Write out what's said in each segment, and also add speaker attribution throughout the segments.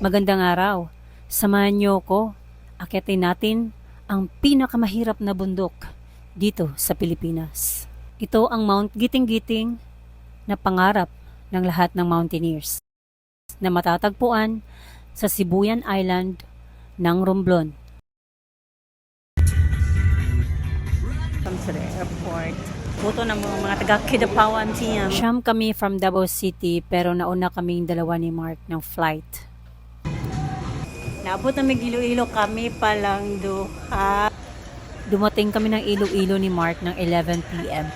Speaker 1: Magandang araw. Samahan niyo ko. Akyatin natin ang pinakamahirap na bundok dito sa Pilipinas. Ito ang Mount Giting-Giting na pangarap ng lahat ng mountaineers na matatagpuan sa Sibuyan Island ng Romblon. Come to the airport. Buto ng mga taga-Kidapawan siya. Siyam kami from Davao City pero nauna kaming dalawa ni Mark ng flight. Naabot na Iloilo kami palang duha. Dumating kami ng Iloilo ni Mark ng 11 p.m.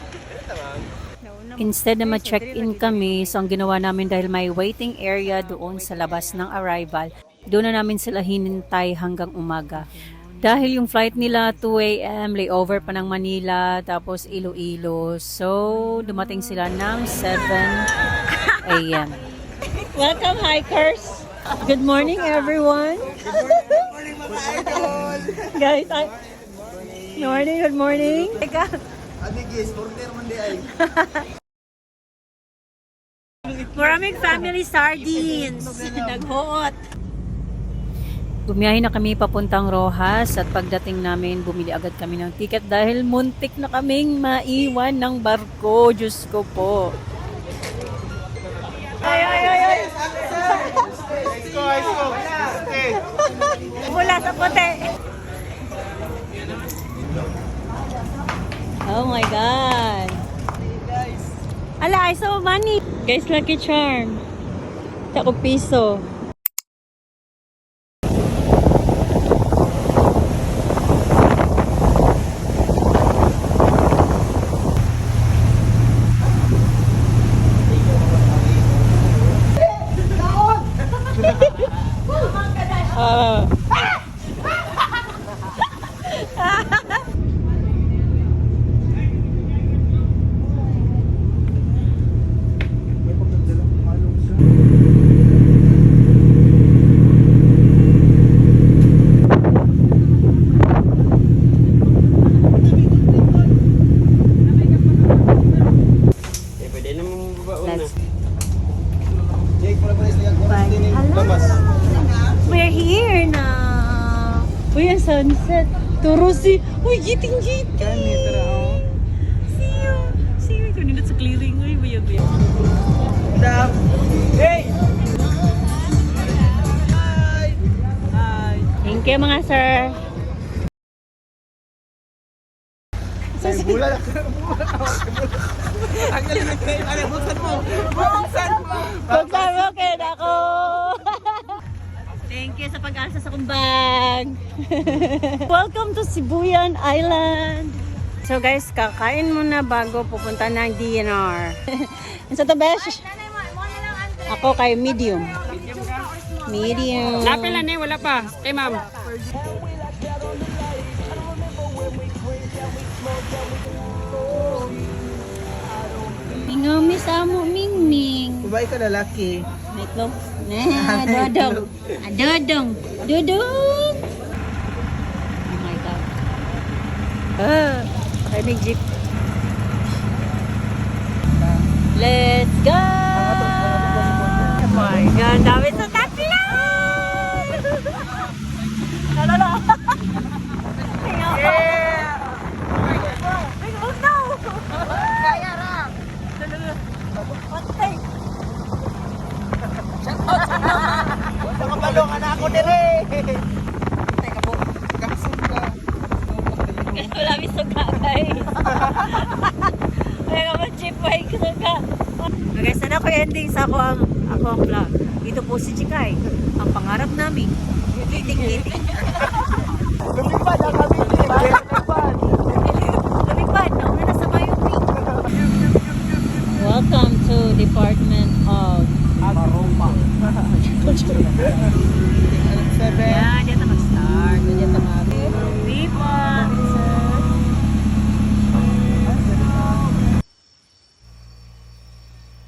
Speaker 1: Instead na ma-check-in kami, so ang ginawa namin dahil may waiting area doon sa labas ng arrival, doon na namin sila hinintay hanggang umaga. Dahil yung flight nila 2 a.m., layover pa ng Manila, tapos Iloilo. So, dumating sila ng 7 a.m. Welcome, hikers! Good morning, everyone!
Speaker 2: Good morning, mga idol!
Speaker 1: Guys, good morning! Teka!
Speaker 2: Amigis, order man di ay.
Speaker 1: Maraming family sardines! Naghuot! Bumiyahe na kami papuntang Rojas at pagdating namin, bumili agad kami ng ticket dahil muntik na kaming maiwan ng barko. Diyos ko po. Ay!
Speaker 2: Let's go! Okay.
Speaker 1: Mula sa puti. Oh my God. Ala, I saw money. Guys, Lucky Charm. Tako piso. We're here na. Uy, ang sunset. Turusi. Uy, giting-giting. See you. Kung nindot sa clearing. Uy, buyag-buyag.
Speaker 2: Hey!
Speaker 1: Thank you, mga sir.
Speaker 2: Ay, bulan ako. Ang galing na kayo. Ano, buksan mo.
Speaker 1: Buksan mo, kaya ako. Thank you sa pag-asa sa kumbag. Welcome to Sibuyan Island. So guys, kakain muna bago pupunta ng DNR. Ano sa besh? Ako kay medium. Medium.
Speaker 3: Lapil na ne, wala pa. Kay ma'am.
Speaker 1: Ingami sa mo, Mingming.
Speaker 2: Babae ka lalaki.
Speaker 1: Itlog. Dodong. Dodong. Dodong. Oh my God. Ay, may jeep. Let's go! Oh my God, dami sa tatlo! Lalo. Yeah! Oh no! Kaya ra! Patay!
Speaker 2: Sa kabalong, anak ako dire. Teka po. Kapsog ka.
Speaker 1: Guys, wala may suga, guys. Kaya ka jeep ay suga. Guys, sana ko ending sa ako ang vlog. Ito po si Chikay. Ang pangarap namin. Giting-giting.
Speaker 2: Lumipad ang kami. Lumipad.
Speaker 1: Lumipad. Nauna na sa Mayumi. Welcome to Department of
Speaker 2: Maropa.
Speaker 1: Yan, dyan na mag-start. Dyan na people.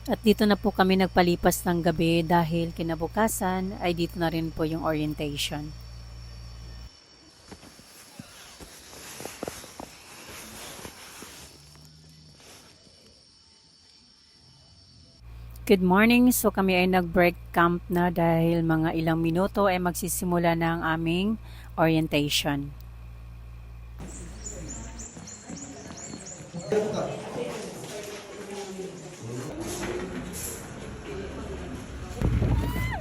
Speaker 1: At dito na po kami nagpalipas ng gabi dahil kinabukasan ay dito na rin po yung orientation. Good morning. So kami ay nag-break camp na dahil mga ilang minuto ay magsisimula na ang aming orientation.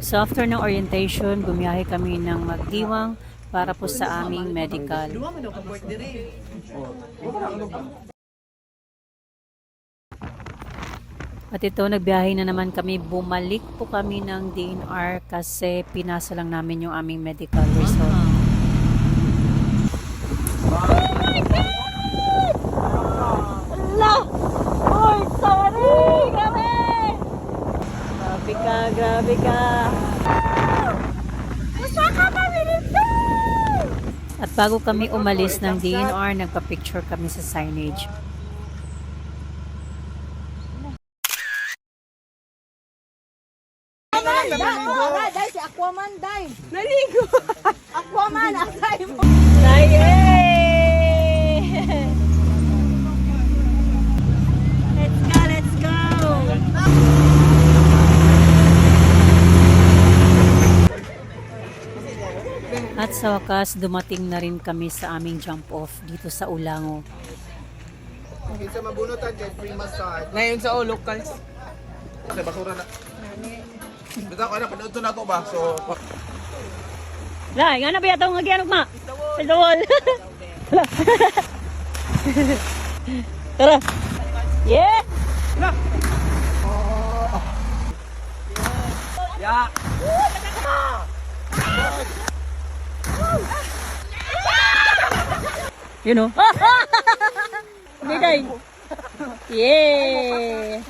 Speaker 1: So after ng orientation, bumiyahe kami ng Magdiwang para po sa aming medical. At ito, nagbiyahe na naman kami. Bumalik po kami ng DNR kasi pinasa lang namin yung aming medical result. Allah! Oy, sorry! Grabe! Grabe ka, grabe ka! At bago kami umalis ng DNR, nagpa-picture kami sa signage.
Speaker 4: Dahil si Aquaman, dahil. Naligo. Aquaman, akay mo.
Speaker 1: Let's go, let's go! At sa wakas, dumating na rin kami sa aming jump off dito sa Ulango.
Speaker 2: Kinsa mabunutan kay free massage.
Speaker 3: Ngayon sa locals.
Speaker 2: Kasi basura na. Bitaw ko na panuto na ako ba? So
Speaker 1: Lai, nga na ba yata nga gianok ma? Tawol. Tara. Yeah!
Speaker 3: Ya.
Speaker 1: You know? Biday. Yeah!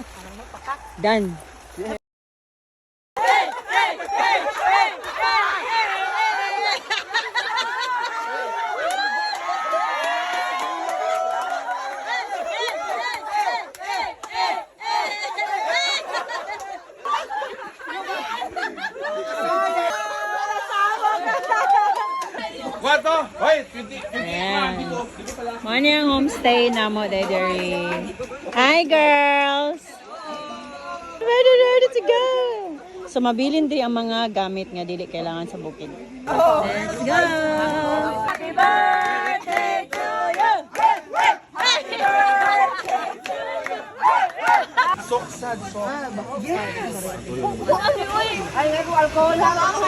Speaker 1: Done.
Speaker 2: Wato! Hoy, 20
Speaker 1: Ayan. Morning ang homestay na mo, Daddy. Hi, girls! Ready to go! So, mabilin din ang mga gamit nga dili kailangan sa bukid. Let's go! Happy birthday to you! Happy birthday to you!
Speaker 2: Soksad, so.
Speaker 4: Ay, nag alcohol lang ako.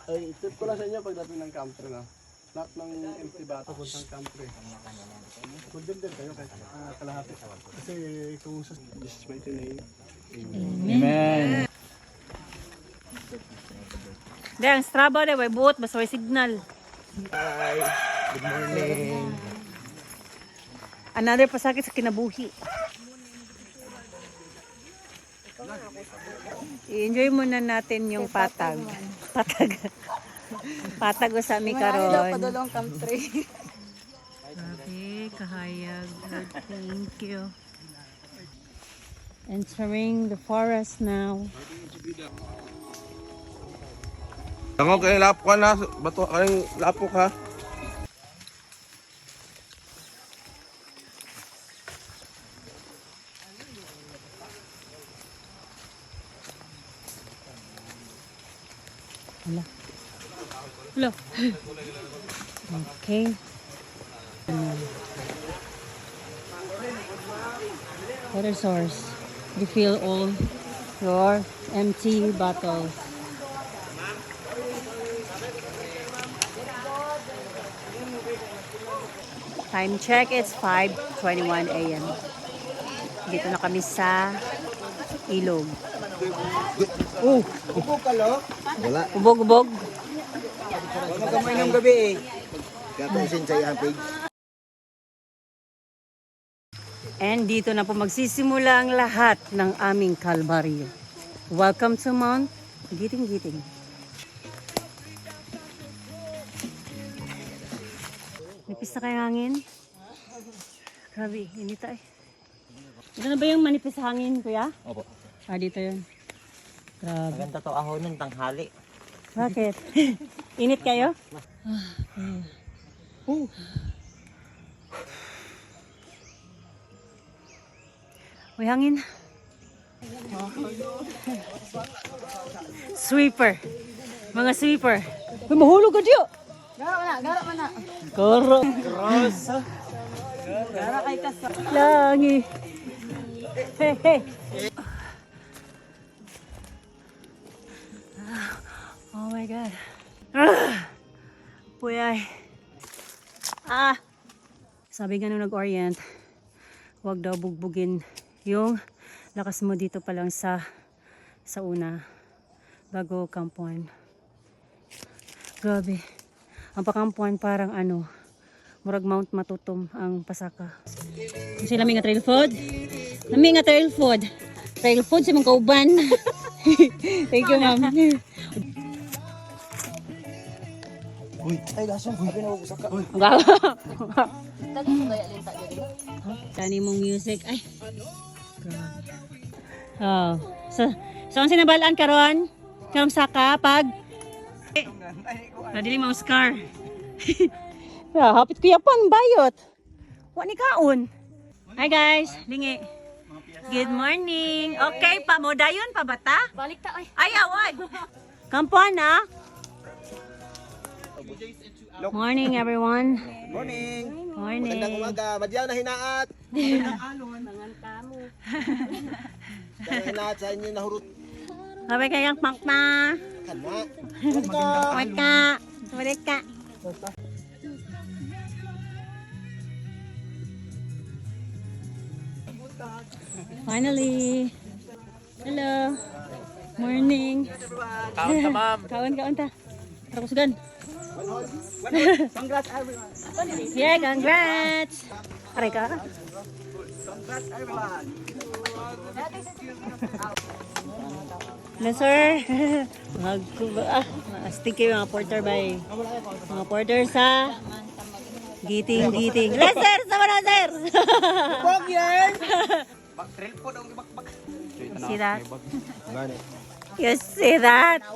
Speaker 5: Ay, tip ko lang sa inyo pagdating ng country na. Lahat ng empty bata puntang country. Good din kayo kahit kalahati. Kasi kung sa Jesus mighty name.
Speaker 1: Amen. Dahil ang straba dahil may buot, basta may signal.
Speaker 2: Hi. Good morning.
Speaker 1: Another pasakit sa kinabuhi. I-enjoy muna natin yung patag. Patag. Patag o sa mi karon.
Speaker 4: Padulong country.
Speaker 1: Grabe, kahayag. Lord, thank you. Entering the forest now.
Speaker 2: Tango kay lapok ka na, bato kayong lapok ha.
Speaker 1: Hello. Okay. Water source. Refill all your empty bottles. Time check, it's 5:21 a.m. Dito na kami sa ilog. Oh,
Speaker 2: Ubog ka lo?
Speaker 1: ubog-ubog.
Speaker 2: Magamay ng gabi eh.
Speaker 5: Kaya ito isin sa iyang page.
Speaker 1: And dito na po magsisimula ang lahat ng aming kalbaryo. Welcome to Mount Giting-Giting. Nipis na kayo hangin? Grabe, init ay. Ito na ba yung manipis hangin, kuya?
Speaker 2: Opo.
Speaker 1: Ah, dito yun. Grabe.
Speaker 2: Maganda to ahonon tanghali.
Speaker 1: Bakit? Init kayo? Uy, hangin. Sweeper. Mga sweeper. Uy, mahulog ka diyo.
Speaker 4: Gara man na.
Speaker 1: Koro.
Speaker 4: Gara kay kasa.
Speaker 1: Langi. Hey, hey. Oh my God. Puyay. Sabi nga nung nag-orient, huwag daw bugbugin yung lakas mo dito pa lang sa una bago kampuan. Grabe. Ang pakampuan parang murag Mount Matutum ang Pasaka. Kasi lami nga trail food. Lami nga trail food. Trail food sa mga kauban. Thank you, ma'am.
Speaker 2: Uy, ay lasong uy pinauusak ka. Uy.
Speaker 1: Kani mong music. Ay. Oh. So ang sinabalaan karon? Karong saka pag nadili mo scar. Hapit kuya pang bayot. Wa ni kaon. Hi guys, lingi. Good morning. Okay pa mo dayon pa bata?
Speaker 4: Balik ta ay.
Speaker 1: Ay awan. Kampuan na. Morning everyone.
Speaker 2: Morning.
Speaker 1: Morning.
Speaker 2: Magandang umaga. Madyaw na hinaat.
Speaker 4: Mangan kamo.
Speaker 2: Dahil hinaat sa inyo nahurot.
Speaker 1: Sabi kayang pakma.
Speaker 2: Kana.
Speaker 1: Waka. Waka. Finally. Hello. Morning.
Speaker 2: Kaon ta ma'am.
Speaker 1: Kaon ta. Tara kusugan.
Speaker 2: Congrats everyone.
Speaker 1: Yeah, congrats. Aray ka.
Speaker 2: Congrats everyone.
Speaker 1: Hello, sir. Astig kayo mga porter by. Mga porter sa Giting. Hello, sir. Sama na, sir.
Speaker 2: Bog yan. Back-trail po daw bakbak.
Speaker 1: See that? You see that?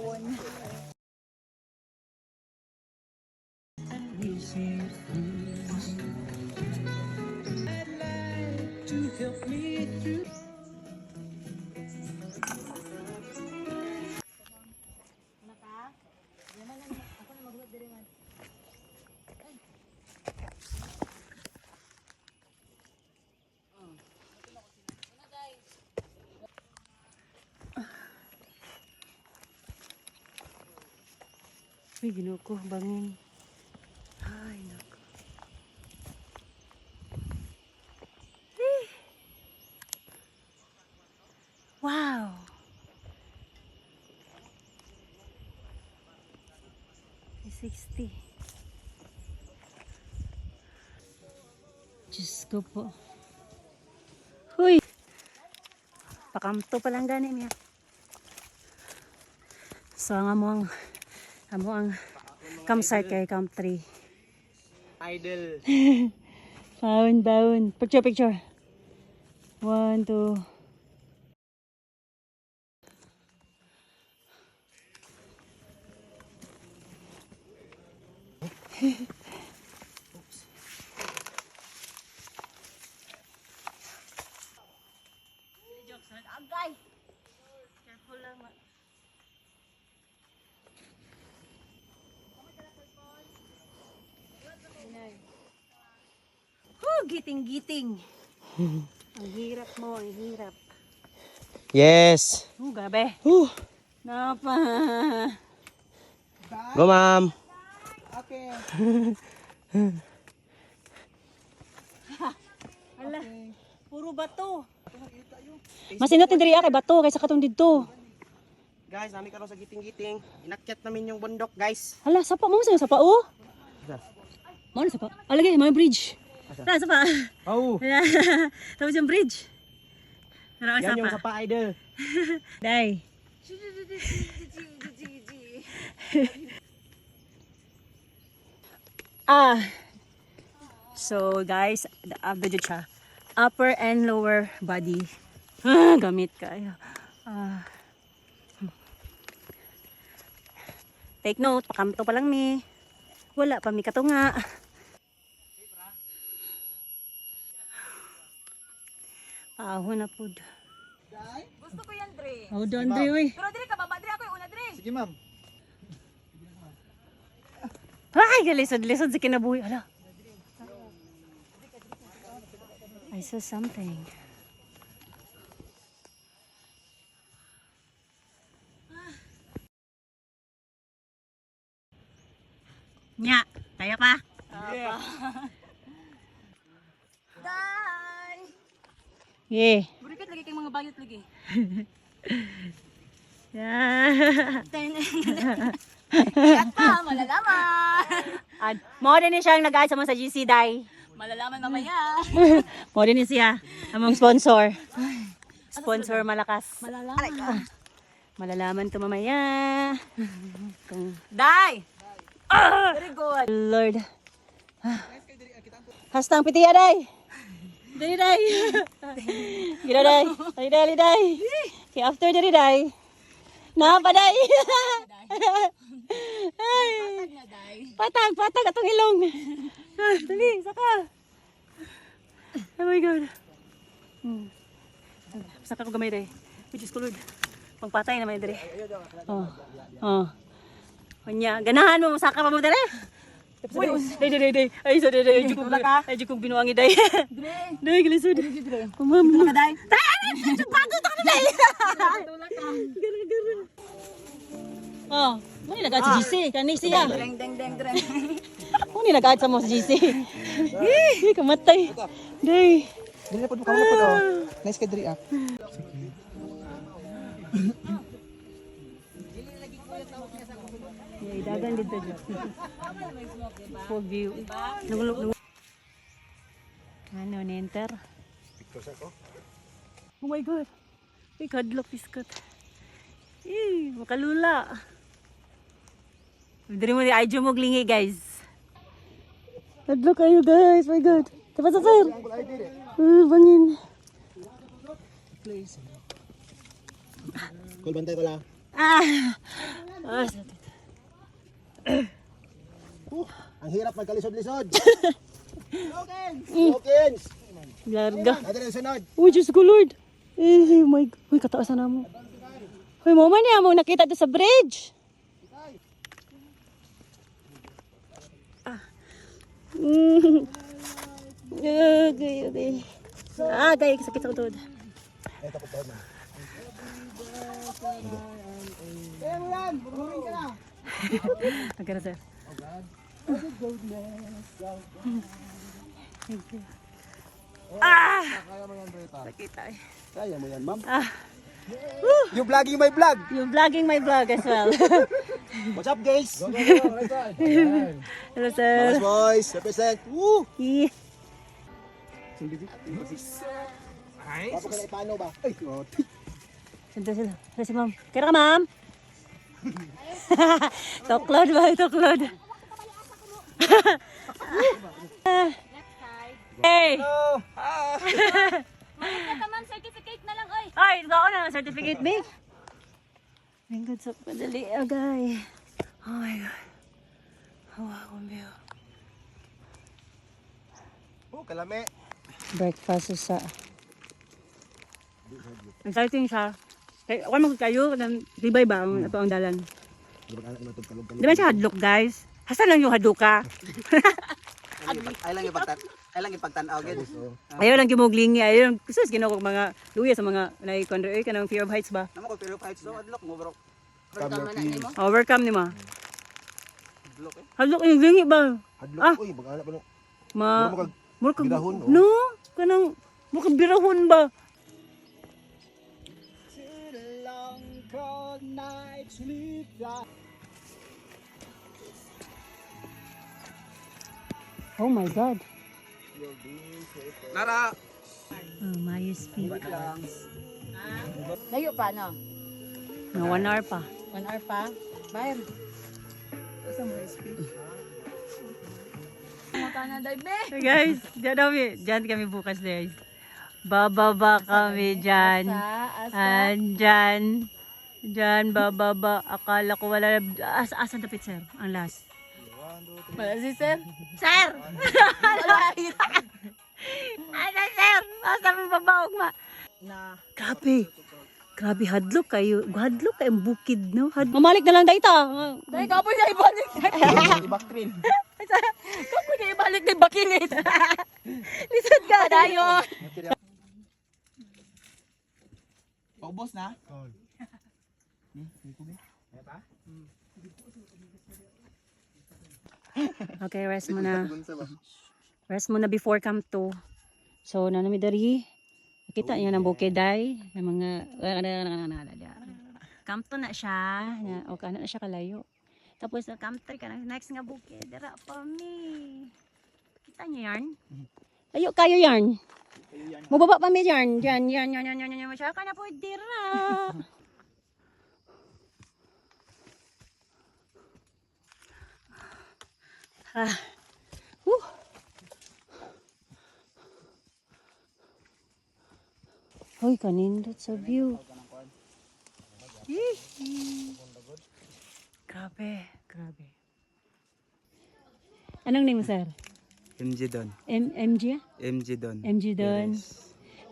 Speaker 1: Uy, ginuko, bangin. Ay, naku. Wow! $60. Diyos ko po. Huy! Pakamto pa lang gani niya. So, ang campsite kay Camp 3.
Speaker 2: Idol.
Speaker 1: Baon. Picture. 1, 2. Agay. Careful lang. Giting. Ang hirap mo, ang hirap.
Speaker 2: Yes.
Speaker 1: Gabi. Napa.
Speaker 2: Go ma'am.
Speaker 5: Okay.
Speaker 1: Hala, puro bato. Mas inot diri kay bato kaysa katong didto.
Speaker 2: Guys, nami karon sa giting-giting. Inakyat namin yung bundok, guys.
Speaker 1: Hala, sapa mo sa sapa oh. Mo na sapa. Alagay mo bridge. Tara sapa.
Speaker 2: Oh.
Speaker 1: Tapos yung bridge. Tara
Speaker 2: Yan yung
Speaker 1: sapa.
Speaker 2: sapa idol.
Speaker 1: Dai. So guys, the jud siya. Upper and lower body. Gamit kayo. Take note, pakamto pa lang mi. Wala pa mi katunga. Ahon na pud.
Speaker 4: Gusto ko yan, Dre.
Speaker 1: Oh, don Dre, uy.
Speaker 4: Pero Dre, kababa, Dre. Ako yung una, Dre.
Speaker 2: Sige, ma'am.
Speaker 1: Ay, lisod-lisod sa kinabuhi. Ala. I saw something. Nya, kaya pa?
Speaker 4: Day!
Speaker 1: Yeah.
Speaker 4: Burikat lagi kayong mga bayot lagi.
Speaker 1: Yeah.
Speaker 4: Iyak pa, malalaman.
Speaker 1: Mo din ni siya ang nag-add sa mga sa GC Day.
Speaker 4: Malalaman mamaya.
Speaker 1: Mo din ni siya among sponsor. Sponsor malakas.
Speaker 4: Malalaman.
Speaker 1: Malalaman to mamaya. Kung
Speaker 4: Day! Very good.
Speaker 1: Lord. Hastang pitiya day. Dali day. Gila day. Dali dali day. Okay, after dali day. Napa day. Ay. Patag atong ilong. Dali, saka. Oh my God. Saka ko gamay day. Which is kulod. Pangpatay na may day. Oh. Oh. Kanya, ganahan mo, saka pa mo dali. Day. Ay, sa day. Ay, kong binuangi day. Day, gilisod. Kumam.
Speaker 4: Day.
Speaker 1: Bago ta ka day. Oh, mo ni nagad sa GC, kani siya.
Speaker 4: Deng, deng, deng, deng.
Speaker 1: Mo ni nagad sa mo sa GC. Kamatay. Day.
Speaker 2: Dili po, kawala po daw. Nice ka, Dre, ah.
Speaker 1: Dagan dito dyan. Full view. Nungulog. Ano, nenter? Oh my God. Ay, kadlok piskat. Eh, makalula. Dari mo di ayjo mo glingi, guys. Kadlok kayo, guys. My God. Tapos sa sir. Bangin.
Speaker 2: Cool, bantay ko lang. Ang hirap magkalisod-lisod. Hawkins!
Speaker 1: Larga.
Speaker 2: Ate na sunod.
Speaker 1: Uy, Diyos ko, Lord. Eh, my God. Uy, kataasan na mo. Uy, mo man niya mo nakita doon sa bridge. Okay. Gaya, sakit sa utod. Okay na, sir. Thank you.
Speaker 2: Kaya mo yan, Breta.
Speaker 1: Nakita eh.
Speaker 2: Kaya mo yan, ma'am. Yung vlogging my vlog.
Speaker 1: You're vlogging my vlog as well.
Speaker 2: What's up, guys?
Speaker 1: Hello, sir.
Speaker 2: Mas boys, represent. Woo!
Speaker 1: Yeah.
Speaker 2: Papa ka na ipano ba? Ay,
Speaker 1: Sanda sila. Sanda si ma'am. Kira ka, ma'am? Toklod ba? Toklod. Hey!
Speaker 4: Malit ka, ma'am. Certificate na lang, oy.
Speaker 1: Ay, ito ako na. Certificate, babe. Thank God sa padali, agay. Oh my God. Hawa akong view.
Speaker 2: kalame.
Speaker 1: Breakfast sa... Exciting siya. Kaya, ako naman kayo, ribay ba ang ito ang dalan? Di ba siya hadlok, guys? Hasa lang yung haduka.
Speaker 2: Ay lang ipagtanaw gid.
Speaker 1: Ayaw lang kimuglingi. Ayaw lang, sus, ginawag mga luya sa mga naikondre. Ay, kanang fear of heights ba?
Speaker 2: Namo ko pero fights do adlok mo bro.
Speaker 1: Overcome ni ma.
Speaker 2: Adlok eh.
Speaker 1: Hadlok yung glingi ba?
Speaker 2: Adlok uy, bagala pa no.
Speaker 1: Murkag
Speaker 2: birahon, oh.
Speaker 1: no? Kanang, murkag birahon ba? Oh my God.
Speaker 2: Lara.
Speaker 1: Oh, Mayus Peak.
Speaker 4: Layo pa, no?
Speaker 1: No, 1 hour pa.
Speaker 4: 1 hour pa. Bayar.
Speaker 1: So guys, dyan kami bukas guys. Bababa kami dyan. Andyan. Dyan, bababa. Akala ko wala. Asan tapit, sir? Ang last.
Speaker 4: Wala si sir.
Speaker 1: Sir! Ano, sir? Asa may babaog ma? Grabe. Grabe, hadlok kayo. Hadlok kayong bukid, no? Mamalik na lang dahil ito.
Speaker 4: Dahil kapoy na ibalik.
Speaker 2: Ibakrin.
Speaker 4: Kapoy na ibalik na bakilit. Lisod ka, dayon.
Speaker 2: Paubos na?
Speaker 1: Okay, rest muna. Rest muna before camp 2. So, nanami dari. Nakita niyo ng bukid ay. Ng mga... Camp 2 na siya. O ano na siya kalayo. Tapos na camp 3 ka na. Next nga bukid. Dara pa mi. Kita niyo yarn? Ayo kayo yarn. Mababa pa mi yarn. Yan. Siya ka na po dira. Hoy, kanindot sa view. Grabe. Anong name mo, sir?
Speaker 2: MG Don.
Speaker 1: MG?
Speaker 2: MG Don.
Speaker 1: MG Don.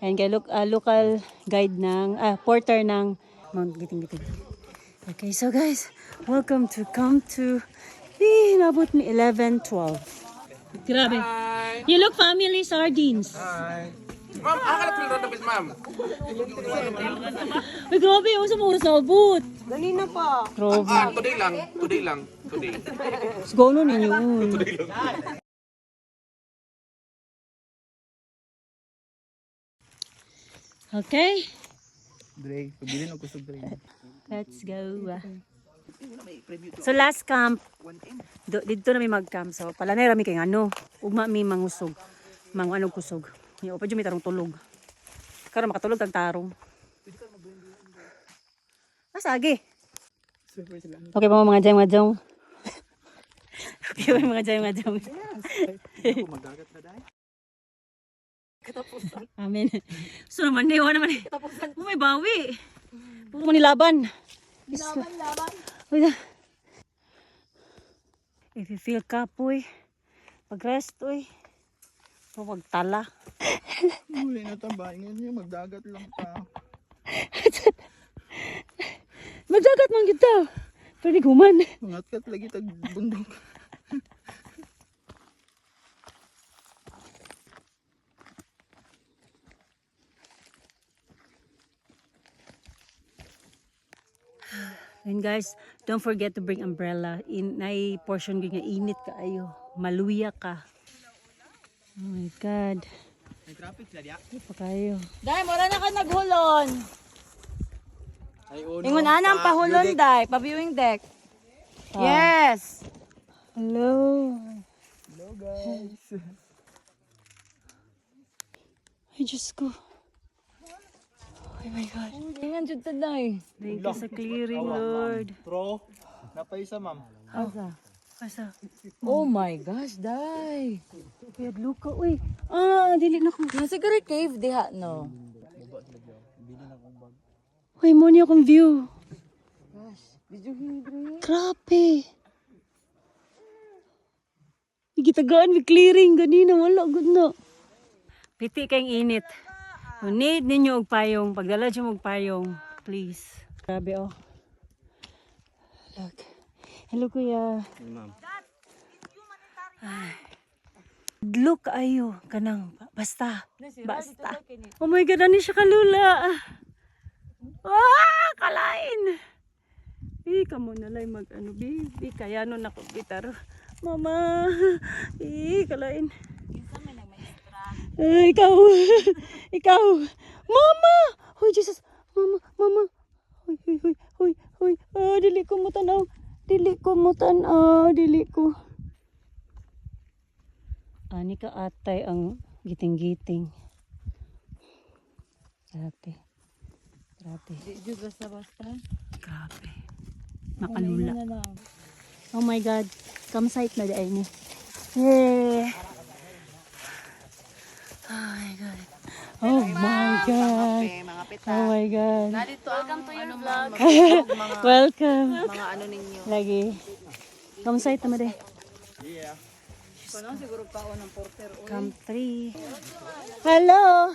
Speaker 1: And kay local guide ng, porter ng Mount Giting-Giting. Okay, so guys, welcome to Camp 2. Nabot mi 11, 12. Grabe. You look family sardines.
Speaker 3: Ma'am, akala ko lang tapos, ma'am.
Speaker 1: Uy, grabe. Yung sa mga oras na abot.
Speaker 4: Ganina pa.
Speaker 1: Grabe.
Speaker 3: Today lang.
Speaker 1: Siguro ninyo. Okay.
Speaker 2: Dre, pabili na kusog Dre.
Speaker 1: Let's go. So last camp, dito na may mag-camp. So pala na rami kay ano, ugma mi mangusog. Manganog kusog. Yo pa jud mi tarong tulog. Karon makatulog tag tarong. Asagi. Okay pa mga jang. Okay pa mga jang.
Speaker 2: Magdagat na dai.
Speaker 4: Katapusan.
Speaker 1: Amen. So naman ni wala naman.
Speaker 4: Katapusan.
Speaker 1: Oh, may bawi. Puro man nilaban.
Speaker 4: Laban.
Speaker 1: Uy na. If you feel kapoy, pag-rest, uy. So, magtala.
Speaker 2: Muli na tambay ngayon magdagat lang pa.
Speaker 1: Magdagat man kita. Pero di guman.
Speaker 2: Mangatkat lagi tag bundok.
Speaker 1: And guys, don't forget to bring umbrella. Nay portion gyud nga init kaayo. Maluya ka. Oh my God.
Speaker 2: May traffic na diya.
Speaker 1: Di pa kayo.
Speaker 4: Dahil, mura na ka naghulon.
Speaker 2: Ay uno.
Speaker 4: Ingon anang pahulon, Day. Pa-viewing deck. Yes.
Speaker 1: Hello.
Speaker 2: Hello guys.
Speaker 1: Ay, Diyos ko. Oh my God.
Speaker 4: Ingan jud ta, Day.
Speaker 1: Thank you sa clearing, Lord.
Speaker 2: Pro, napaisa ma'am.
Speaker 1: Asa?
Speaker 4: Oh my gosh, Day.
Speaker 1: Kaya luka, uy. Dili na ko.
Speaker 4: Yung secret cave, diha, no?
Speaker 1: Uy, mo niya akong view.
Speaker 4: Did you hear it?
Speaker 1: Grabe. Gitagaan, may clearing. Ganina, wala, good na. Piti kayong init. Kung need ninyo og payong, pagdala siya og payong, please. Grabe, oh. Look. Hello, kuya.
Speaker 2: Ma'am.
Speaker 1: Look, ayo. Kanang, basta. Basta. Oh my God, ano siya kalula. Kalain. Kamo na lang mag-ano, baby. Kaya nun ako bitaro. Mama. Kalain. Ikaw. Ikaw. Mama. Hoy, Jesus. Mama. Hoy. Dili ko mo tanaw. Dili ko. Ani ka atay ang giting-giting. Grabe.
Speaker 4: Did basta-basta?
Speaker 1: Grabe. Makalula.
Speaker 4: Na lang.
Speaker 1: Oh my God. Campsite na dahil ni. Yay! Oh my God.
Speaker 4: Narito ang ano vlog.
Speaker 1: Welcome.
Speaker 4: Mga ano ninyo.
Speaker 1: Lagi. Kamusta ito mo de?
Speaker 4: Kuno siguro pa o ng porter.
Speaker 1: Camp 3. Hello.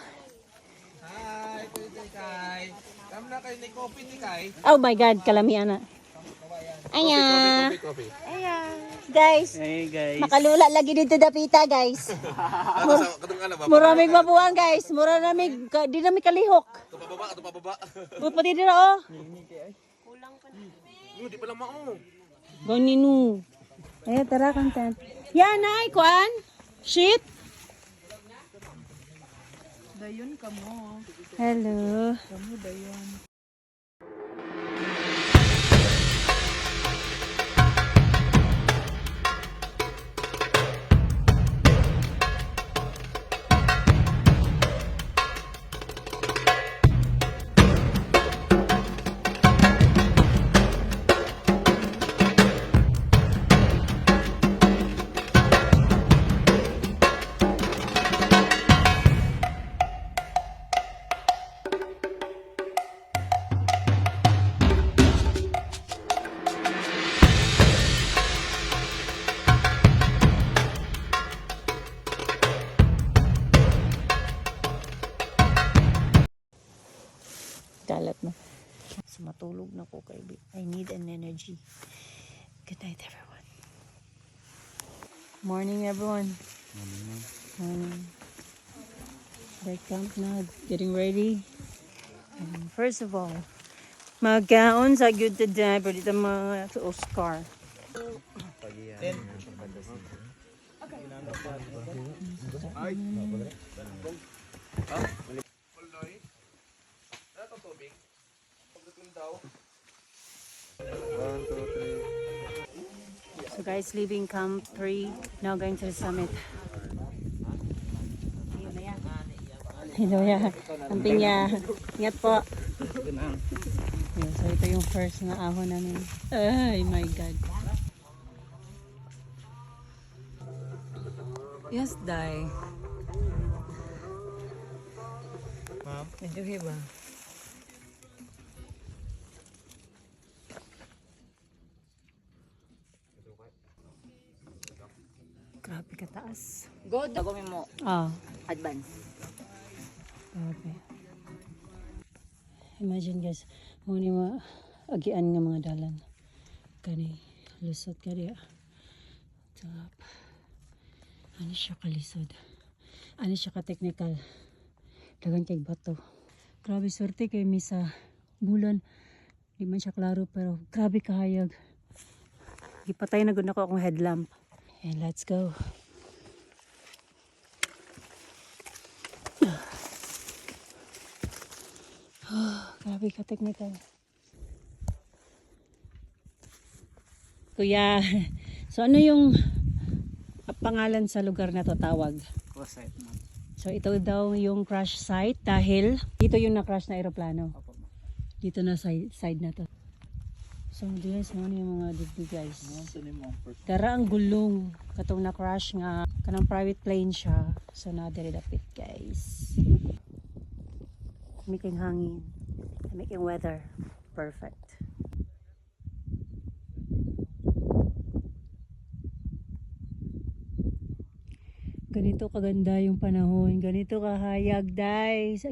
Speaker 3: Hi, Kuya Kay. Kami na kayo ni Coffee ni Kay.
Speaker 1: Oh my God, kalamian na. Aya.
Speaker 3: Coffee.
Speaker 1: Guys,
Speaker 5: Hey guys.
Speaker 1: makalula lagi dito dapita guys.
Speaker 3: Katong ano ba?
Speaker 1: Muramig mabuang guys. Mura namig, di namin kalihok.
Speaker 3: Ito pababa, ito pababa.
Speaker 1: Pati dira oh.
Speaker 3: Di pa lang mao.
Speaker 1: Ganinu. Ay, tara content. Yan ay, kuan. Shit.
Speaker 4: Dayon ka mo.
Speaker 1: Hello.
Speaker 4: Kamu dayon.
Speaker 1: Dalat na. So, matulog na ko kay I need an energy. Good night, everyone. Morning, everyone. Morning. Break camp na. Getting ready. And first of all, magkaon sa good today. Pero dito mga sa Oscar. So guys, leaving camp 3, now going to the summit. Hello ya, amping ya. Ingat po. Yeah, so ito yung first na ahon namin. Ay my God. Yes, Day. Ma'am? Medyo hiba. Grabe kataas.
Speaker 4: Go, gawin mo.
Speaker 1: Ah,
Speaker 4: Advance.
Speaker 1: grabe. Imagine guys, muna yung agian nga mga dalan. Kani, lusot ka diya. Top. Ano siya kalisod? Ano siya ka-technical? Dagan kay bato. Grabe swerte kay Misa. Bulan. Di man siya klaro pero grabe kahayag. Gipatay na gud ako akong headlamp. And let's go. Grabe ka technical. Kuya, so ano yung pangalan sa lugar na to tawag?
Speaker 5: Cosite ma'am.
Speaker 1: So ito daw yung crash site dahil dito yung na-crash na aeroplano. Dito na side na to. So guys, ano yung mga digdig guys? Dara ang gulong katong na-crash nga kanang private plane siya. So na diri dapit guys. Making hangin, making weather perfect. Ganito kaganda yung panahon, ganito kahayag guys.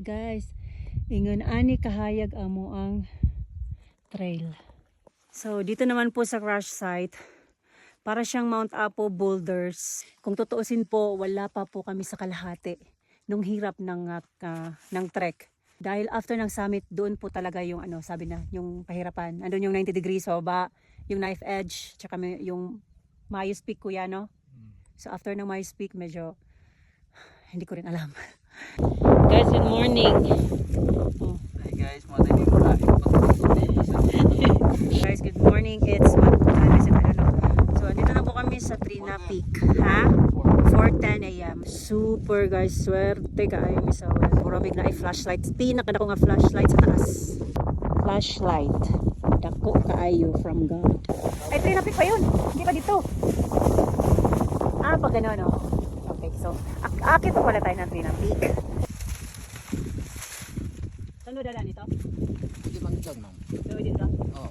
Speaker 1: Ingon ani kahayag amo ang trail. So dito naman po sa crash site, para siyang Mount Apo boulders. Kung tutuusin po, wala pa po kami sa kalahati nung hirap ng trek. Dahil after ng summit, doon po talaga yung ano, sabi na, yung pahirapan. Andun yung 90 degrees so ba, yung knife edge, tsaka yung Mayos Peak kuya, no? So after ng Mayos Peak, medyo hindi ko rin alam. Guys, good morning. Oh.
Speaker 2: Hi guys, mga tayo mo na.
Speaker 1: Guys, good morning. It's so andito na po kami sa Trina Peak, ha? 4:10 AM. Super guys, swerte kaayo mi sa wala. Murabig na ay flashlight. Pinakadako nga flashlight sa taas. Flashlight. Dako kaayo from God. Ay, Trina Peak pa yun. Hindi pa dito. Ah, pag gano'n, no? Okay, so akit pa pala tayo ng Trina Peak. Ano ba dadaan dito?
Speaker 2: Hindi bang dyan, ma'am?
Speaker 1: Gawin dito?
Speaker 2: Oo.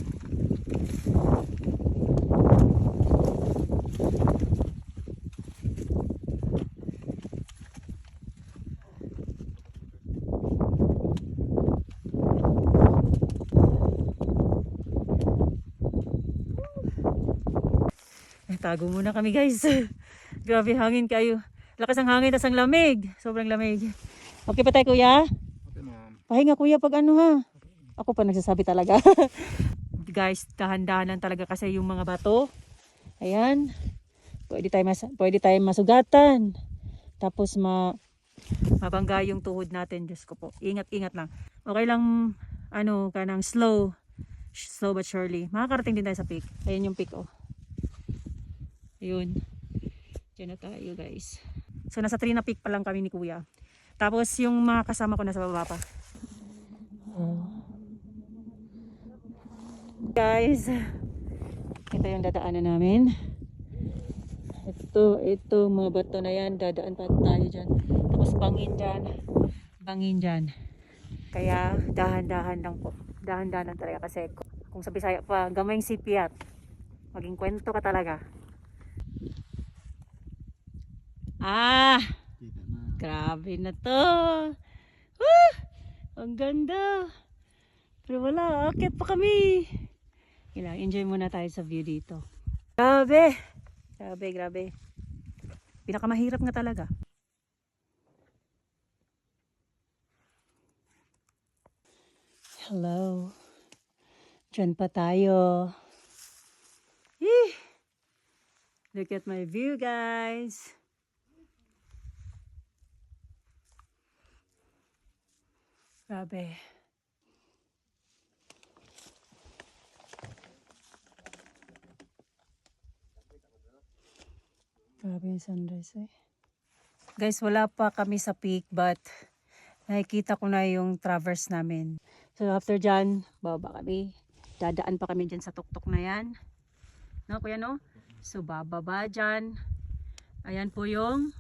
Speaker 1: Tago muna kami guys. Grabe hangin kayo. Lakas ng hangin tas ang lamig. Sobrang lamig. Okay pa tayo kuya?
Speaker 2: Okay, ma'am.
Speaker 1: Pahinga kuya pag ano ha. Ako pa nagsasabi talaga. Guys, dahan-dahan lang talaga kasi yung mga bato. Ayan. Pwede tayo masugatan. Tapos mabangga yung tuhod natin. Diyos ko po. Ingat-ingat lang. Okay lang ano kanang slow but surely. Makakarating din tayo sa peak. Ayan yung peak oh. Ayun. Diyan na tayo guys. So nasa Trina Peak pa lang kami ni kuya. Tapos yung mga kasama ko nasa baba pa. Guys, ito yung dadaanan namin. Ito mga bato na yan. Dadaan pa tayo dyan. Tapos bangin dyan. Kaya dahan-dahan lang po. Dahan-dahan lang talaga kasi kung sa Bisaya pa, gamayng sipiat. Maging kwento ka talaga. Grabe na to. Ang ganda. Pero wala, akit pa kami. Enjoy muna tayo sa view dito. Grabe. Grabe. Pinakamahirap nga talaga. Hello. Diyan pa tayo. Look at my view, guys. Grabe. Grabe yung sunrise eh. Guys, wala pa kami sa peak but nakikita ko na yung traverse namin. So after dyan, bababa kami. Dadaan pa kami dyan sa tuktok na yan. No, kuya no? So bababa dyan. Ayan po yung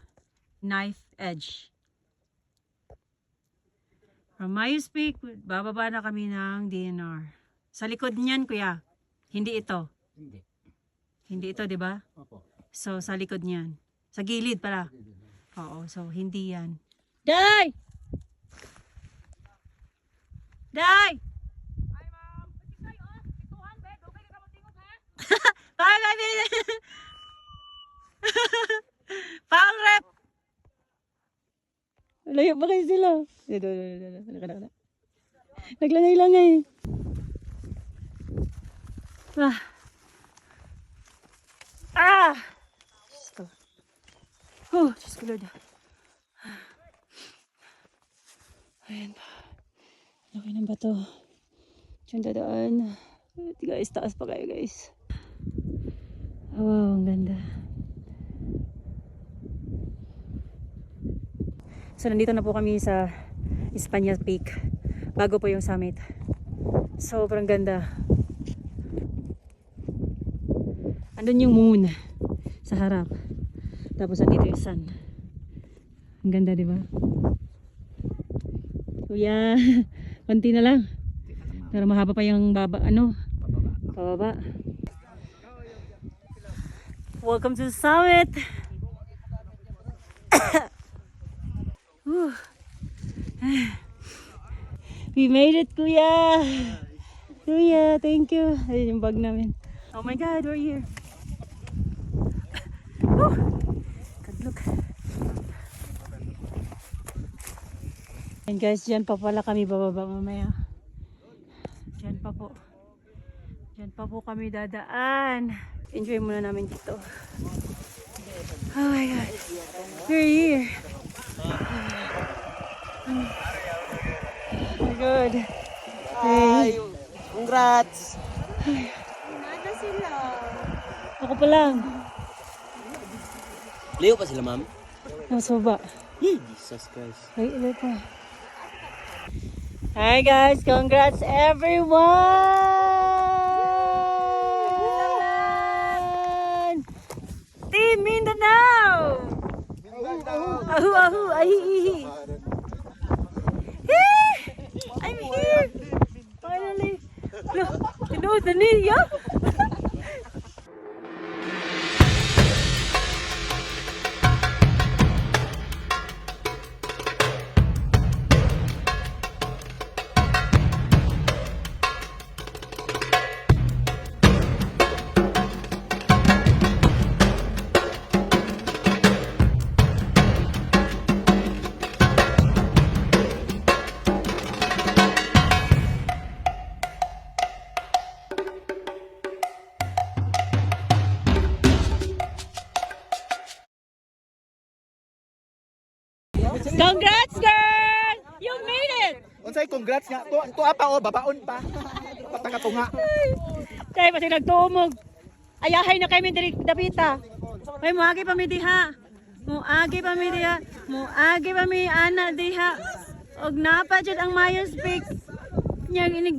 Speaker 1: knife edge. From Mayus Peak, bababa na kami ng DNR. Sa likod niyan, kuya. Hindi ito.
Speaker 2: Hindi.
Speaker 1: Hindi ito, di ba?
Speaker 2: Opo.
Speaker 1: So, sa likod niyan. Sa gilid pala. Oo, so hindi yan. Day! Day! Ay, ma'am. Ituhan, be. Okay ka matingog, ha? Bakit, Foul rep! Layo ba kayo sila? Naglangay-langay. Diyos ko Lord. Ayan pa. Laki ng bato. Diyan dadaan. Guys, taas pa kayo guys. Wow, ang ganda. So nandito na po kami sa Espanya Peak. Bago po yung summit. Sobrang ganda. Andun yung moon sa harap. Tapos andito yung sun. Ang ganda, di ba? Kuya, konti na lang. Pero mahaba pa yung pababa. Welcome to the summit. We made it, kuya. Kuya, thank you. Ayun yung bag namin. Oh my God, we're here. Good look. And guys, dyan pa pala kami bababa mamaya. Dyan pa po. Dyan pa po kami dadaan. Enjoy muna namin dito. Oh my God. We're here. Oh my God.
Speaker 2: Hi! Congrats!
Speaker 4: Nada sila.
Speaker 1: Ako pa lang.
Speaker 2: Leo pa sila, ma'am?
Speaker 1: Nasa baba.
Speaker 2: Jesus Christ.
Speaker 1: Ay, ulit pa. Hi guys, congrats everyone! Team Mindanao! Ahu, ahu, ahi, ihi. I'm here! Tinood na niya. Congrats, girl! You made it!
Speaker 2: Unsay congrats nga. Tuwa pa o, babaon pa. Pataka to nga.
Speaker 1: Tayo pati nagtumog. Ayahay na kami diri Davita. May muagi pa mi diha. Muagi pa mi diha. Muagi pa mi ana diha. Og napa jud ang Mayo Speak. Nyang inig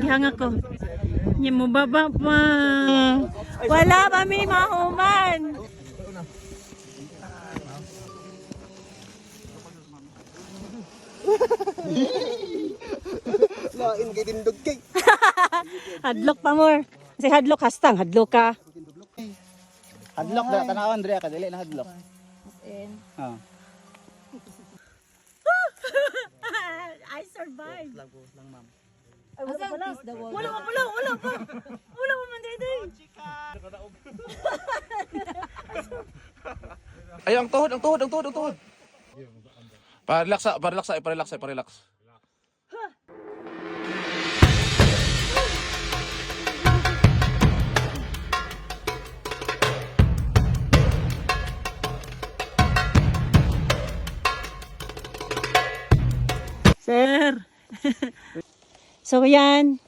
Speaker 1: gihanga ko. Nya mo baba pa. Wala pa mi mahuman.
Speaker 2: Lain kay tindog kay.
Speaker 1: Hadlok pa more. Kasi hadlok hastang, hadlok ka.
Speaker 2: Hadlok na tanawan diri ka dili na hadlok. Ah.
Speaker 1: I survived.
Speaker 2: Lang ma'am.
Speaker 1: Wala pa. Wala pa man dito.
Speaker 3: Ay, ang tuhod. Parelax.
Speaker 1: Sir. So yan,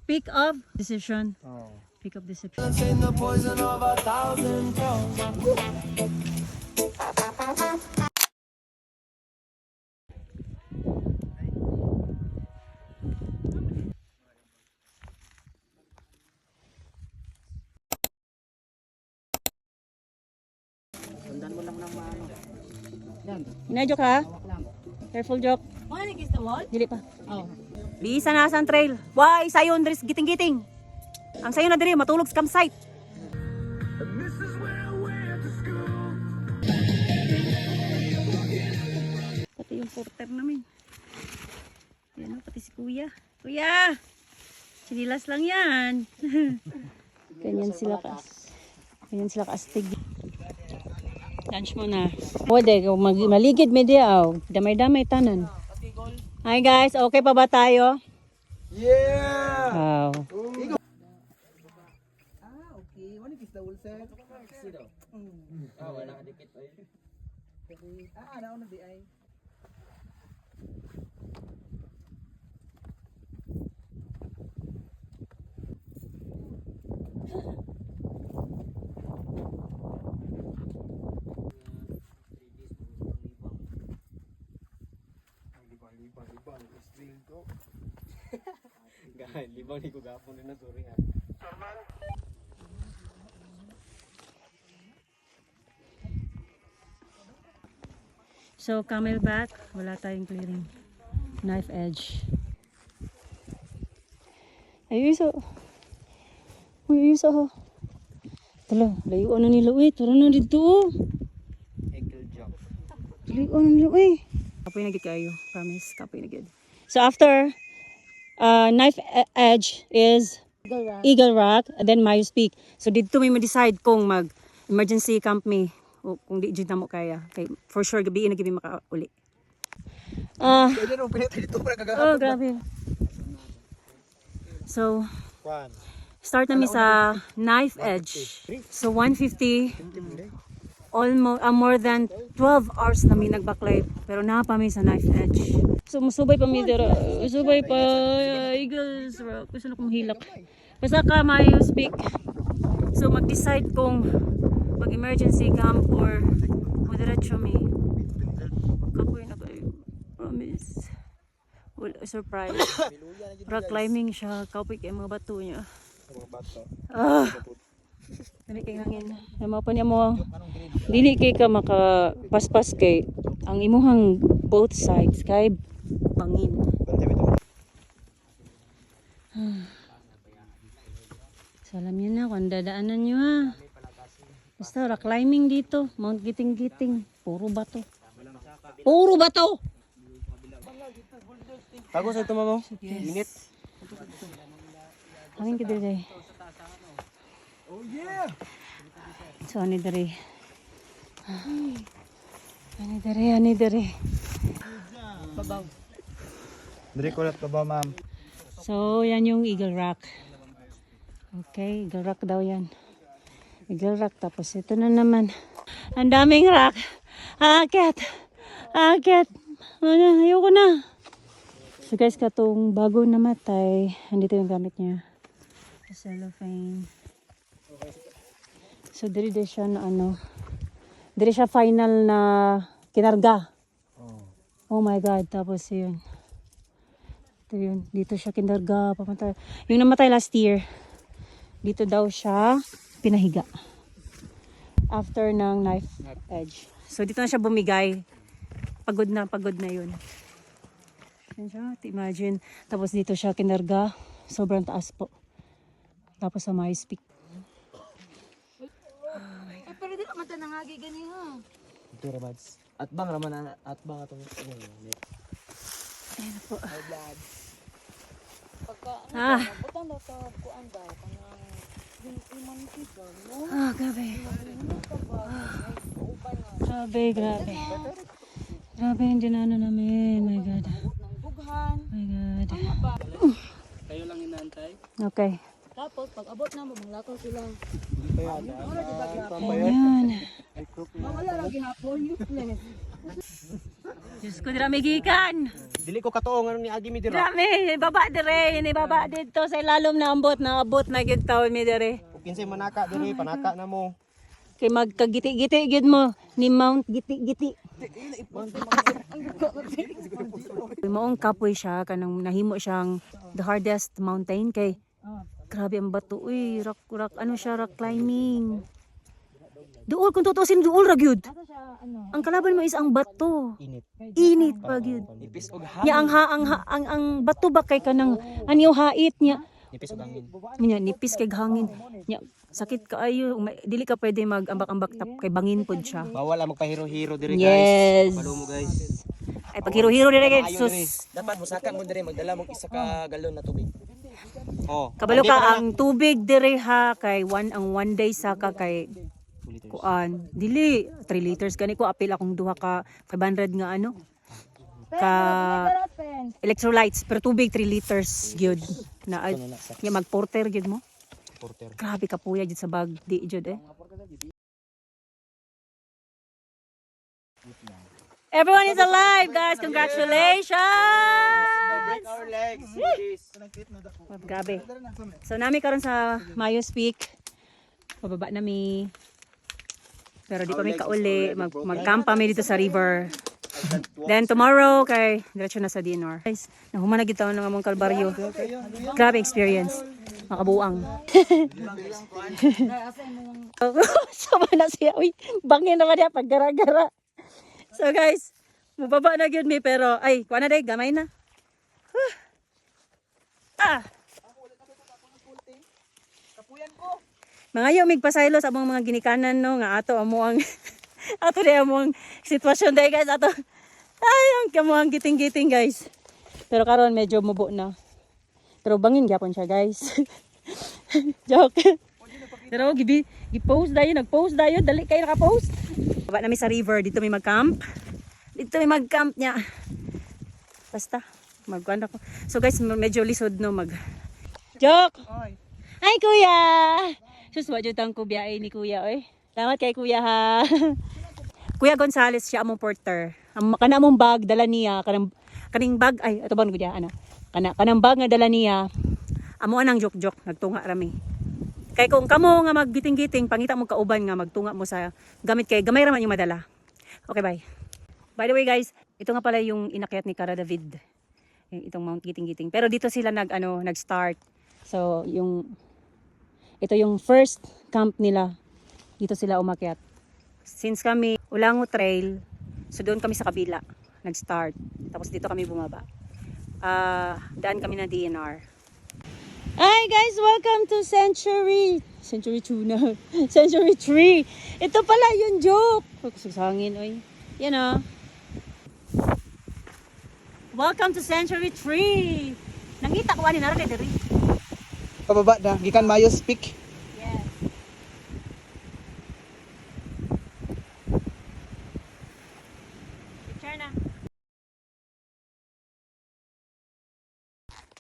Speaker 1: pick up decision. Pick up decision.
Speaker 2: Sundan mo lang ng ano.
Speaker 1: Ina-joke ha? Careful joke. Dili pa. Bisa na sa trail. Why sayon dres giting-giting. Ang sayo na diri matulog sa campsite. Pati yung porter namin. Yan o, pati si kuya. Kuya! Sinilas lang yan. Ganyan sila kaastig. Lunch mo na. Pwede, maligid media. Damay-damay tanan. Hi guys, okay pa ba tayo?
Speaker 2: Yeah.
Speaker 1: Wow.
Speaker 2: Okay, wala kis daw set. Sido. Wala ka dikit ay. Ano di ay. Gahay, libang ni ko gapon na sorry ha.
Speaker 1: So, camelback, wala tayong clearing. Knife edge. Ayuso. Ayuso. Tala, layuan na nila. Uy, tara na dito.
Speaker 2: Eagle jump.
Speaker 1: Layuan na nila. Uy. Kapoy na gid kayo. Promise, kapoy na gid. So, after knife edge is Eagle Rock, and then Mayo Peak. So, dito may ma-decide kung mag-emergency camp me. O kung di jud namo kaya kay for sure gabi na gabi makauli.
Speaker 2: Pwede nung pinita dito para kagahapon.
Speaker 1: Oh, grabe. So,
Speaker 2: Kwan.
Speaker 1: start namin sa knife edge. So 150 almost more than 12 hours namin nagbaklay pero napami sa knife edge. So musubay pa mi dira. Musubay pa Eagles Rock. Gusto na kong hilak. Basta ka Mayo Peak. So mag-decide kung mag-emergency camp or diretso mi. Kapoy na kayo. Promise. Wala, surprise. Rock climbing siya. Kapoy kay mga bato niya.
Speaker 2: Mga bato.
Speaker 1: Dili kay hangin. Namo pa niya mo. Dili kay ka makapaspas kay ang imuhang both sides kay bangin. So alam niyo na kung dadaanan niyo ha. Basta rock climbing dito. Mount Giting-Giting. Puro bato. Puro bato!
Speaker 2: Bago sa ito mo. Init.
Speaker 1: Hangin ka diri.
Speaker 5: Oh yeah!
Speaker 1: So ani diri. Ani diri.
Speaker 5: Diri ko lang ba, ma'am?
Speaker 1: So yan yung Eagle Rock. Okay, Eagle Rock daw yan. Eagle Rock. Tapos ito na naman. Ang daming rock. Aakyat. Ayoko na. So guys, katong bago namatay, andito yung gamit niya. Sa cellophane. So diri siya na diri siya final na kinarga. Oh my God. Tapos yun. Ito yun. Dito siya kinarga. Pamatay. Yung namatay last year, dito daw siya pinahiga. After ng knife edge. So dito na siya bumigay. Pagod na yun. Yan siya. Imagine. Tapos dito siya kinarga. Sobrang taas po. Tapos sa mais peak.
Speaker 4: Pero di naman ta nangagi gani ha.
Speaker 2: Ito rabads. At bang raman at bang atong
Speaker 1: Ayan po.
Speaker 4: Pagka
Speaker 1: Ah.
Speaker 4: butang daw sa kuan daw kanang yung iman kita no.
Speaker 1: Grabe.
Speaker 4: Uban nga
Speaker 1: Grabe. Grabe yung dinano namin. My God.
Speaker 4: ng bughan.
Speaker 1: My God.
Speaker 2: Kayo lang inaantay.
Speaker 1: Okay.
Speaker 4: Tapos pag abot na mo manglakaw sila.
Speaker 1: Ayan.
Speaker 4: Wala ra gihapon useless.
Speaker 1: Diyos ko, dira may gikan.
Speaker 2: Dili ko katuong ano ni Agi mi dira.
Speaker 1: Dami, ibaba dire, ibaba dito sa ilalom na ambot na abot na gyud taon mi dire.
Speaker 2: Kung kinsay manaka diri, panaka na mo.
Speaker 1: Kay magkagiti-giti gyud mo ni Mount Giti-Giti. Maong kapoy siya kanang nahimo siyang the hardest mountain kay grabe ang bato. Uy, rock rock climbing. Duol kung tutusin duol ra gyud. Ang kalaban mo is ang bato. Init pa gyud.
Speaker 2: Nipis og
Speaker 1: Nya ang bato ba kay kanang anyo hait niya.
Speaker 2: Nipis og hangin.
Speaker 1: Nya nipis kay hangin. Nya sakit kaayo, dili ka pwede mag-ambak-ambak tap kay bangin pod siya.
Speaker 2: Bawal ang magpahiro-hiro diri guys.
Speaker 1: Yes.
Speaker 2: Follow mo guys.
Speaker 1: Ay paghiro-hiro dire kay
Speaker 2: Ayaw
Speaker 1: sus.
Speaker 2: diri. Dapat musaka mo diri magdala mo isa ka galon na tubig. Oh.
Speaker 1: Kabalo
Speaker 2: Hindi
Speaker 1: ka
Speaker 2: pa
Speaker 1: ang tubig dire ha kay one day saka kay kuan. Dili 3 liters gani ko apil akong duha ka 500 nga ka electrolytes pero tubig 3 liters gyud na nya mag-porter gyud mo.
Speaker 2: Porter.
Speaker 1: Grabe ka puya gyud sa bag di gyud eh. Everyone is alive, guys. Congratulations!
Speaker 2: Our legs. Please.
Speaker 1: Oh, grabe. So nami karon sa Mayos Peak. Pababa nami. Pero di pa mi kauli. Mag-camp kami dito sa river. Then tomorrow kay diretso na sa DNR. Guys, nahuman na gitaw ng among kalbaryo. Grabe experience. Makabuang. Sama na siya. Uy, bangin naman niya pag gara-gara. So guys, mababa na gyud mi pero ay, kuha na day, gamay na. Mga yo migpasaylo sa among mga ginikanan no nga ato amo ang ato di among sitwasyon day guys ato. Ay, ang kamuang giting-giting guys. Pero karon medyo mubo na. Pero bangin gyapon siya guys. Joke. Pero gi-post dayo, nag-post dayo, dali kayo naka-post. Baba namin sa river, dito may mag-camp. Dito may mag-camp niya. Basta, mag-kuhan ako. So guys, medyo lisod no Joke! Ay kuya! Sus, wadyo tang kubiyae ni kuya oy. Salamat kay kuya ha. Kuya Gonzales siya among porter. Kana among bag dala niya, kaning bag ay ato ba gudya kanang bag nga dala niya. Amo anang joke nagtunga rami. Kay kung kamo nga maggiting-giting pangita mo kauban nga magtunga mo sa gamit kay gamay ra man yung madala. Okay, bye. By the way guys, ito nga pala yung inakyat ni Cara David. Itong Mount Giting-Giting. Pero dito sila nag-start. So ito yung first camp nila. Dito sila umakyat. Since kami Ulango Trail, so doon kami sa kabila nag-start. Tapos dito kami bumaba. Daan kami ng DNR. Hi guys, welcome to Century 2 na. Century 3. Ito pala yung joke. Susangin, oy. Yan o. Welcome to Century 3. Nangita ko ani nara diri.
Speaker 2: Pababa na, gikan Mayo speak.
Speaker 1: Yes. Picture na.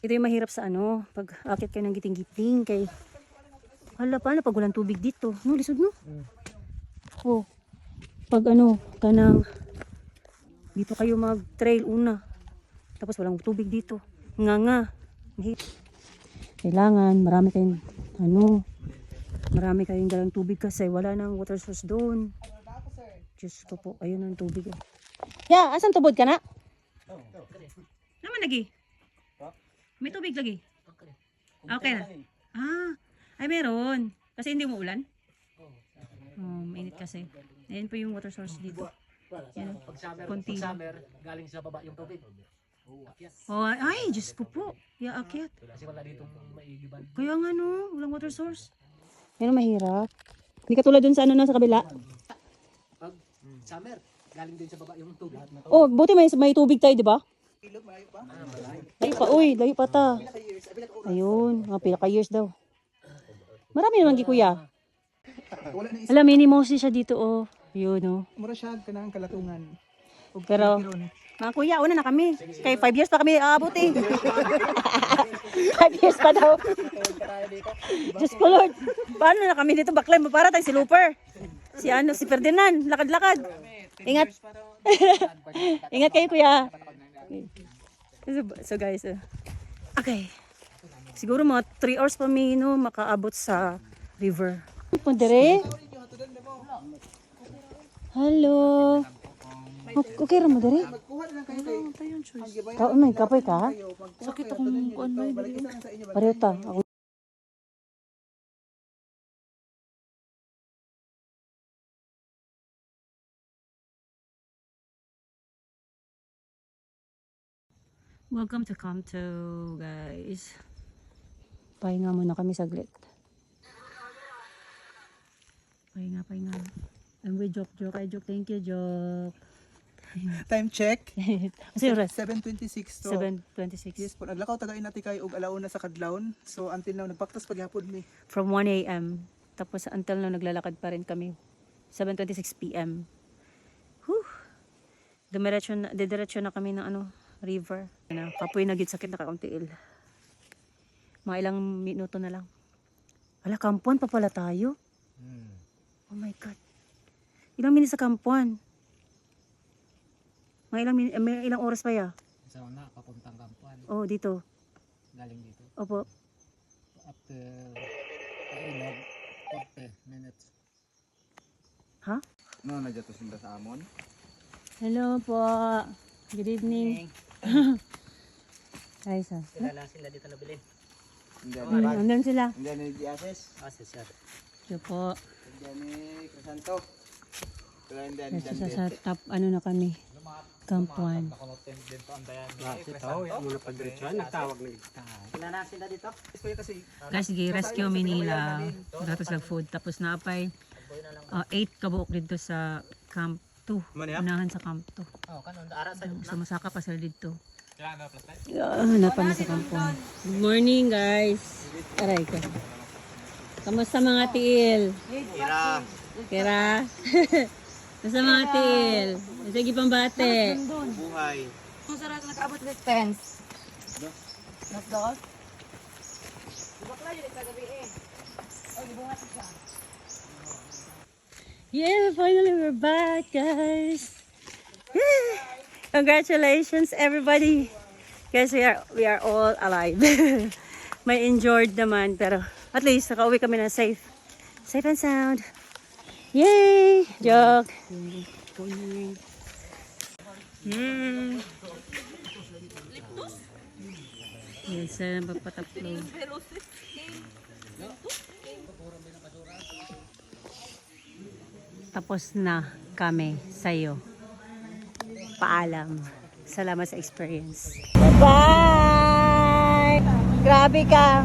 Speaker 1: Ito yung mahirap sa ano, pag akit kayo ng giting-giting kay hala paano pag walang tubig dito. No, lisod no? Oh. Pag ano, kanang dito kayo mag-trail una. Tapos walang tubig dito. Nga. Kailangan marami kayong marami kayong dalang tubig kasi wala nang water source doon. Diyos ko po, ayun ang tubig. Ya, asan tubod ka na? Naman lagi? May tubig lagi? Okay na. Ay meron. Kasi hindi mo ulan? Mainit kasi. Ayan po yung water source dito. Yan.
Speaker 6: Pag
Speaker 1: Konti.
Speaker 6: summer, galing sa baba yung tubig.
Speaker 1: Oh, ay, Diyos ko po. Akyat.
Speaker 6: Kasi wala ditong maigiban.
Speaker 1: Kaya nga no, walang water source. Yan ang mahirap. Hindi katulad dun sa ano na sa kabila.
Speaker 6: Pag summer, galing din sa baba yung tubig.
Speaker 1: Oh, buti may tubig tayo, di ba? Layo pa, uy, layo pa ta. Ayun, mga pila ka years daw. Marami naman kuya.
Speaker 2: Wala na
Speaker 1: Alam, minimosi siya dito, oh. Yun, oh.
Speaker 2: mura siya kanang kalatungan.
Speaker 1: Pero, mga kuya, una na kami. Kaya 5 years pa kami aabot eh. 5 years pa daw. Diyos ko Lord. Paano na kami dito? Baklay mo para tayo si Looper. Si Ferdinand. Lakad-lakad. Ingat. Ingat kayo kuya. So guys, okay. Siguro mga 3 hours pa no, makaabot sa river. Pundere? Hello. Okay ra mo dere?
Speaker 2: Kuha na lang kayo kay.
Speaker 1: Kao may kapay ka?
Speaker 2: Sakit akong kuan may sa inyo.
Speaker 1: Pareho ta. Ako. Welcome to Kamto, guys. Pahinga muna kami saglit. Pahinga. I'm with Joke. Ay, Joke. Thank you, Joke.
Speaker 2: Time check.
Speaker 1: Kasi oras?
Speaker 2: 7:26 to.
Speaker 1: 7:26.
Speaker 2: Yes po, naglakaw tagain natin kayo og alauna sa kadlawon. So until now nagpaktas paghapon mi.
Speaker 1: From 1 a.m. Tapos until now naglalakad pa rin kami. 7:26 p.m. Whew. Didiretso na kami ng river. Kapoy na gid sakit na kauntiil. Mga ilang minuto na lang. Ala, kampuan pa pala tayo. Oh my God. Ilang minutes sa kampuan? May ilang oras pa ya?
Speaker 6: Sa una, papuntang Kampuan.
Speaker 1: Oh, dito.
Speaker 6: Galing dito.
Speaker 1: Opo.
Speaker 6: After Ilog, 40 minutes.
Speaker 1: Ha?
Speaker 5: No, na dito sila sa amon.
Speaker 1: Hello po. Good evening. Ay, sa.
Speaker 6: Sila dito nabili.
Speaker 1: Nandun sila.
Speaker 2: Hindi ni Diases.
Speaker 6: Sir.
Speaker 1: Ito po.
Speaker 2: Hindi ni Crisanto.
Speaker 1: Kasi sa top, na kami. Kampuan.
Speaker 6: Sila na sila dito.
Speaker 1: Guys, rescue Manila. Datos lang food. Tapos naapay 8 kabuok dito sa Camp 2. Unahan sa Camp 2.
Speaker 6: Oh, kanon ara sa
Speaker 1: Sumasaka pa sila dito. Hanapan na sa Kampuan. Good morning, guys. Aray ko. Kamusta mga tiil? Kira. Kamusta mga tiil? Sige pang bate.
Speaker 2: Buhay.
Speaker 4: Kung sarap nakaabot with fence. Let's go.
Speaker 1: Yeah, finally we're back, guys. Congratulations, everybody. Guys, we are all alive. May injured naman, pero at least nakauwi kami na safe. Safe and sound. Yay! Joke. Yes, magpataplo. Tapos na kami sa'yo. Paalam. Salamat sa experience. Bye! Grabe ka.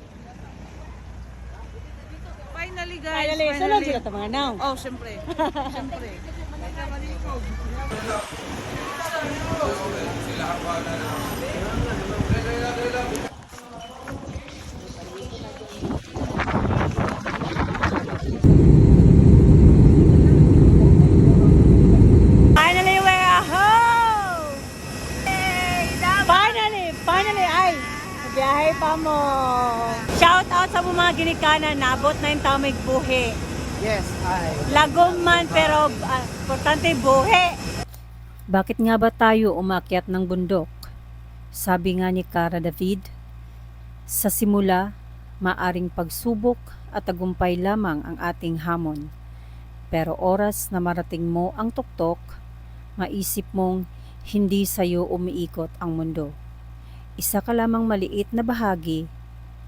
Speaker 4: mga naong.
Speaker 2: Oh, syempre. Syempre.
Speaker 4: Finally, we're home! Finally, ay! Biyahe pa mo! Shout out sa mga ginikanan, nabot na yung tamig buhi.
Speaker 2: Yes, hi.
Speaker 4: Lagom man, pero importante buhi.
Speaker 1: Bakit nga ba tayo umakyat ng bundok? Sabi nga ni Cara David, sa simula, maaring pagsubok at tagumpay lamang ang ating hamon. Pero oras na marating mo ang tuktok, maisip mong hindi sa'yo umiikot ang mundo. Isa ka lamang maliit na bahagi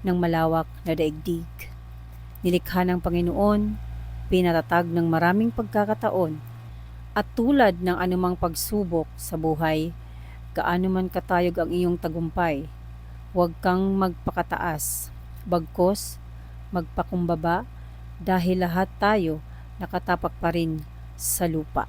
Speaker 1: ng malawak na daigdig. Nilikha ng Panginoon, pinatatag ng maraming pagkakataon, at tulad ng anumang pagsubok sa buhay, gaano man katayog ang iyong tagumpay, huwag kang magpakataas, bagkos magpakumbaba dahil lahat tayo nakatapak pa rin sa lupa.